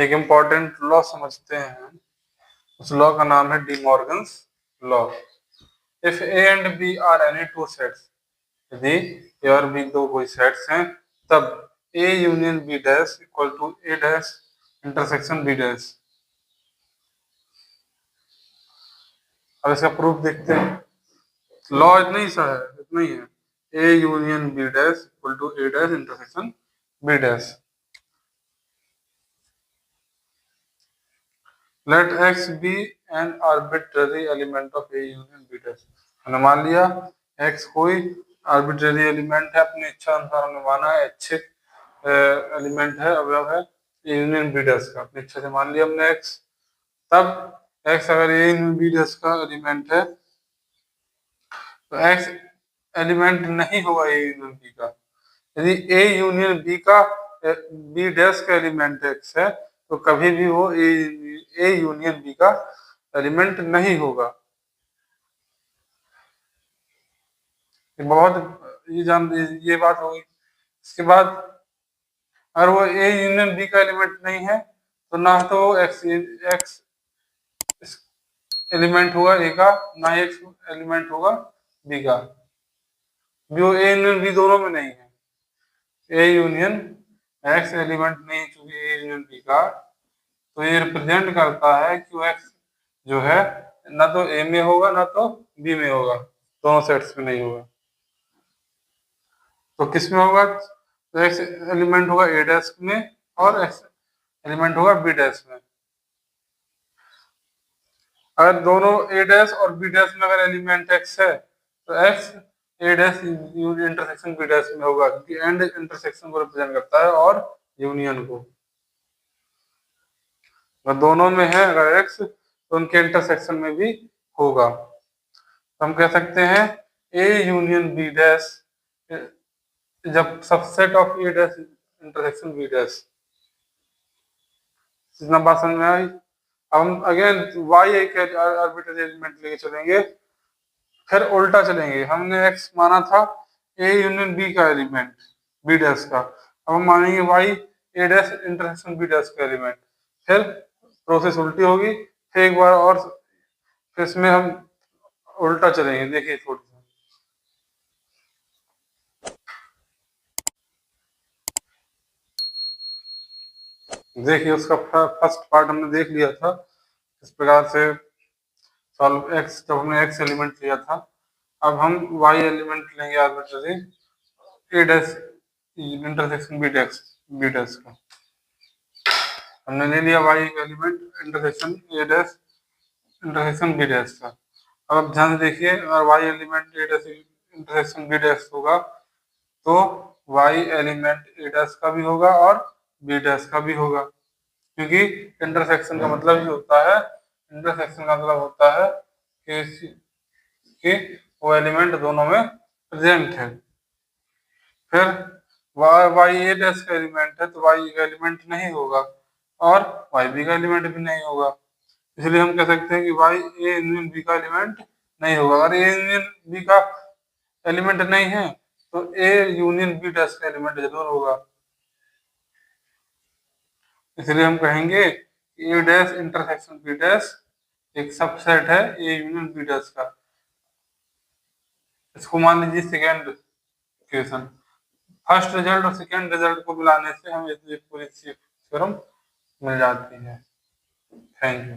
एक important law समझते हैं, उस लॉ का नाम है De Morgan's law. If A and B are any two sets, यदि ए और बी दो कोई सेट्स हैं, तब A union B dash equal to A dash intersection B dash. अब इसका प्रूफ देखते हैं। लॉ इतना ही सा है, इतना ही है, A union B dash equal to A dash intersection B dash. Let x be an arbitrary element of A union B dash. हमने मान लिया एक्स कोई आर्बिट्ररी एलिमेंट है, अपनी इच्छा अनुसार हमने माना है, अच्छे एलिमेंट है, अवयव है ए यूनियन बी डैश का, अपनी इच्छा से मान लिया हमने एक्स। तब एक्स अगर ए यूनियन बी डैश का एलिमेंट है तो एक्स एलिमेंट नहीं होगा ए यूनियन बी का। यदि ए यूनियन बी का बी डैश का एलिमेंट एक्स है तो कभी भी वो ए यूनियन बी का एलिमेंट नहीं होगा। बहुत ये बात होगी। इसके बाद अगर वो ए यूनियन बी का एलिमेंट नहीं है तो ना तो एक्स एक्स एलिमेंट होगा ए का, ना एक्स एलिमेंट होगा बी का। वो ए यूनियन बी दोनों में नहीं है। ए यूनियन एक्स एलिमेंट नहीं चूंकि ए यूनियन बी का, तो ये रिप्रेजेंट करता है कि वो एक्स जो है ना तो ए में होगा ना तो बी में होगा, दोनों सेट्स में नहीं होगा। तो किस में होगा? तो एक्स एलिमेंट होगा ए डैश में और एक्स एलिमेंट होगा बी डैश में। अगर दोनों ए डैश और बी डैश में अगर एलिमेंट एक्स है तो एक्स ए डैश इंटरसेक्शन बी डैश में होगा, क्योंकि एंड इंटरसेक्शन को रिप्रेजेंट करता है और यूनियन को। अगर दोनों में है अगर एक्स तो उनके इंटरसेक्शन में भी होगा। तो हम कह सकते हैं ए यूनियन बी डैश जब subset of A dash intersection B dash. इतना बात समझ में आई। अब हम अगेन वाई एक आर्बिट्ररी एलिमेंट लेके चलेंगे, फिर उल्टा चलेंगे। हमने एक्स माना था ए यूनियन बी का एलिमेंट बी डैश का, अब हम मानेंगे y A dash intersection B dash का एलिमेंट। फिर प्रोसेस उल्टी होगी, फिर एक बार और फिर इसमें हम उल्टा चलेंगे। देखिए थोड़ी सी देखिए, उसका फर्स्ट पार्ट हमने देख लिया था इस प्रकार से सॉल्व एक्स, जब हमने एक्स एलिमेंट लिया था। अब हम वाई एलिमेंट लेंगे arbitrary A dash intersection B dash का। हमने ले लिया वाई का element intersection A dash intersection B dash का। अब आप ध्यान से देखिए, अगर y element A dash intersection B dash होगा तो वाई एलिमेंट ए डैश का भी होगा और बी डैश का भी होगा, क्योंकि इंटरसेक्शन का मतलब ही होता है, इंटरसेक्शन का मतलब होता है कि वो एलिमेंट दोनों में प्रेजेंट है। फिर वाई ए डैश का एलिमेंट है तो वाई का एलिमेंट नहीं होगा और वाई बी का एलिमेंट भी नहीं होगा। इसलिए हम कह सकते हैं कि वाई ए यूनियन बी का एलिमेंट नहीं होगा। अगर ए यूनियन बी का एलिमेंट नहीं है तो ए यूनियन बी डैश का एलिमेंट जरूर होगा। इसलिए हम कहेंगे ए डैश इंटरसेक्शन बी डैश एक सबसेट है ए यूनियन बी डैश का। इसको मान लीजिए सेकेंड इक्वेशन। फर्स्ट रिजल्ट और सेकेंड रिजल्ट को मिलाने से हमें पूरी थ्योरम मिल जाती है। Thank you.